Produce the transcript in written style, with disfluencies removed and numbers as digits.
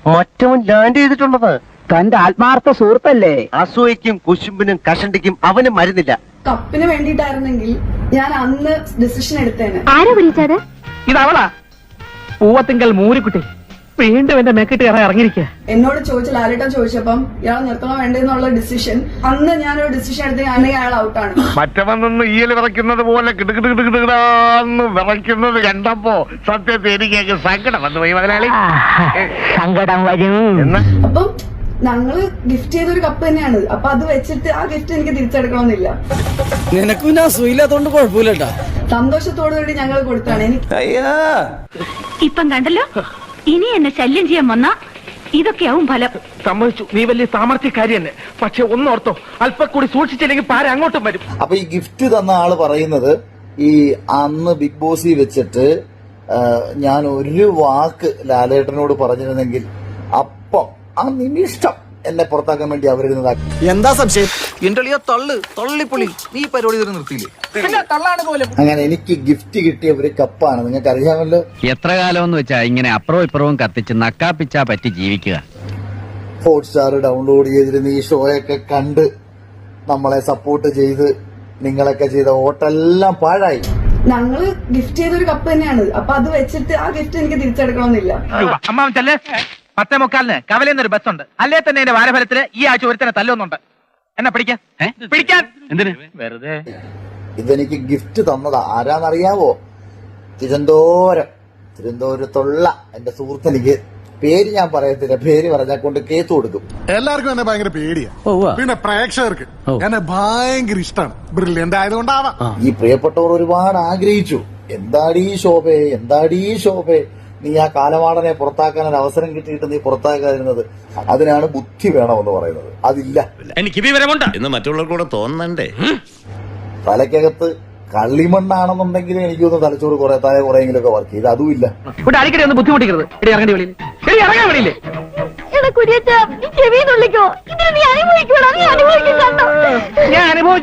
മറ്റവൻ ലാൻഡ് ചെയ്തിട്ടുള്ളത് തന്റെ ആത്മാർത്ഥ സുഹൃത്തല്ലേ? അസൂയക്കും കുശുമ്പിനും കഷണ്ടിക്കും അവന് മരുന്നില്ല. കപ്പിന് വേണ്ടിയിട്ടായിരുന്നെങ്കിൽ ഞാൻ അന്ന് ഡിസിഷൻ എടുത്തേനെ. ആരാ വിളിച്ചത്? ഇതവളാ പൂവത്തിങ്കൽ മൂരിക്കുട്ടി വീണ്ടും എന്റെ മെക്കിട്ട് കയറാൻ ഇറങ്ങിയിരിക്കുക. എന്നോട് ചോദിച്ച ലാലേട്ടൻ ചോദിച്ചപ്പം ഇയാൾ നിർത്തണോ വേണ്ടെന്നുള്ള ഡിസിഷൻ അന്ന് ഞാനൊരു ഡിസിഷൻ എടുത്തെങ്കിൽ അയാൾ ഔട്ടാണ്. മറ്റവന്നൊന്ന് ഈയൽ വിറയ്ക്കുന്നത് പോലെ കിടുകിടുകിടുകിടാന്ന് വിറയ്ക്കുന്നത് കണ്ടപ്പോ സത്യത്തിൽ എനിക്ക് സങ്കടം വന്നു പോയി മുതലാളി. സങ്കടം വരും. അപ്പം ഞങ്ങള് ഗിഫ്റ്റ് ചെയ്തൊരു കപ്പ് തന്നെയാണ്. അപ്പൊ അത് വെച്ചിട്ട് ആ ഗിഫ്റ്റ് എനിക്ക് തിരിച്ചെടുക്കണമെന്നില്ല. നിനക്ക് പിന്നെ അസൂയില്ലാത്തോണ്ട് കുഴപ്പമില്ലട്ടാ. സന്തോഷത്തോടു കൂടി ഞങ്ങൾ കൊടുത്താണ്. ഇപ്പം കണ്ടല്ലോ, ഇനി എന്നെ ശല്യം ചെയ്യാൻ വന്ന ഇതൊക്കെയാവും ഫലം. സമ്മതിച്ചു, നീ വലിയ സാമർത്ഥ്യക്കാരി തന്നെ. പക്ഷെ ഒന്നോർത്തോ, അല്പം കൂടി സൂക്ഷിച്ചില്ലെങ്കിൽ പാര അങ്ങോട്ടും വരും. അപ്പൊ ഈ ഗിഫ്റ്റ് തന്ന ആള് പറയുന്നത് ഈ അന്ന് ബിഗ് ബോസിൽ വെച്ചിട്ട് ഞാൻ ഒരു വാക്ക് ലാലേട്ടനോട് പറഞ്ഞിരുന്നെങ്കിൽ അപ്പം ആ നിമിഷം എന്നെ പുറത്താക്കാൻ വേണ്ടി അവരിരുന്നതാ. എന്താ സംശയം? എന്റെ തള്ളിപ്പൊളി നീ പരിപാടി നിർത്തിയില്ലേ? അങ്ങനെ എനിക്ക് ഗിഫ്റ്റ് കിട്ടിയ ഒരു കപ്പാണ്. നിങ്ങൾക്ക് അറിയാമല്ലോ. എത്ര കാലം എന്ന് വെച്ചാ ഇങ്ങനെ അപ്പുറവും ഇപ്പുറവും കത്തിച്ച് നക്കാപ്പിച്ചാ പറ്റി ജീവിക്കുക. ഹോട്ട്സ്റ്റാർ ഡൗൺലോഡ് ചെയ്തിരുന്ന ഈ ഷോയൊക്കെ കണ്ട് നമ്മളെ സപ്പോർട്ട് ചെയ്ത് നിങ്ങളൊക്കെ ചെയ്ത വോട്ടെല്ലാം പാഴായി. ഞങ്ങള് ഗിഫ്റ്റ് ചെയ്തൊരു കപ്പ് തന്നെയാണ്. അപ്പൊ അത് വെച്ചിട്ട് ആ ഗിഫ്റ്റ് എനിക്ക് തിരിച്ചെടുക്കണമെന്നില്ല. അമ്മാവൻ ചെല്ലേ, 10:45 കവലയെന്നൊരു ബസ്സുണ്ട്. അല്ലേ തന്നെ എന്റെ വാരഫലത്തില് ഈ ആഴ്ച ഒരുത്തനെ തല്ലുന്നുണ്ട്. എന്നെ പിടിക്കാൻ എന്തിന് വെറുതെ. ഇതെനിക്ക് ഗിഫ്റ്റ് തന്നതാ. ആരാന്നറിയാവോ? തിരുവനന്തപുരത്തുള്ള എന്റെ സുഹൃത്തെനിക്ക്, പേര് ഞാൻ പറയത്തില്ല, പേര് പറഞ്ഞാൽ കൊണ്ട് കേസ് കൊടുക്കും. എല്ലാവർക്കും എന്നെ ഭയങ്കര പേടിയാ. പിന്നെ പ്രേക്ഷകർക്ക് എന്നെ ഭയങ്കര ഇഷ്ടമാണ്. ബ്രില്യന്റ് ആയതുകൊണ്ടാവാം. ഈ പ്രിയപ്പെട്ടവർ ഒരുപാട് ആഗ്രഹിച്ചു, എന്താടീ ശോഭേ നീ ആ കാലമാടനെ പുറത്താക്കാൻ ഒരു അവസരം കിട്ടിയിട്ട് നീ പുറത്താക്കാതിരുന്നത്. അതിനാണ് ബുദ്ധി വേണമെന്ന് പറയുന്നത്. അതില്ല. എനിക്ക് വിവരമുണ്ട് എന്ന് മറ്റുള്ളവർക്കൂടെ തോന്നണ്ടേ. തലയ്ക്കകത്ത് കള്ളിമണ്ണാണെന്നുണ്ടെങ്കിൽ എനിക്കൊന്ന് തലച്ചോറ് കുറെയെങ്കിലും ഒക്കെ വർക്ക് ചെയ്ത്. അതുമില്ല. ഇവിടെ അടിക്കടി ഒന്ന് ബുദ്ധിമുട്ടിക്കരുത്. ഇറങ്ങേണ്ടി വെളിയിൽ ഇറങ്ങാൻ വെളിയില്ലേ? ചെവിന്നുള്ളിക്കോ, ഇതിന് നീ അനുഭവിക്കണം. നീ അനുഭവിക്കും. ഞാൻ അനുഭവിച്ചു.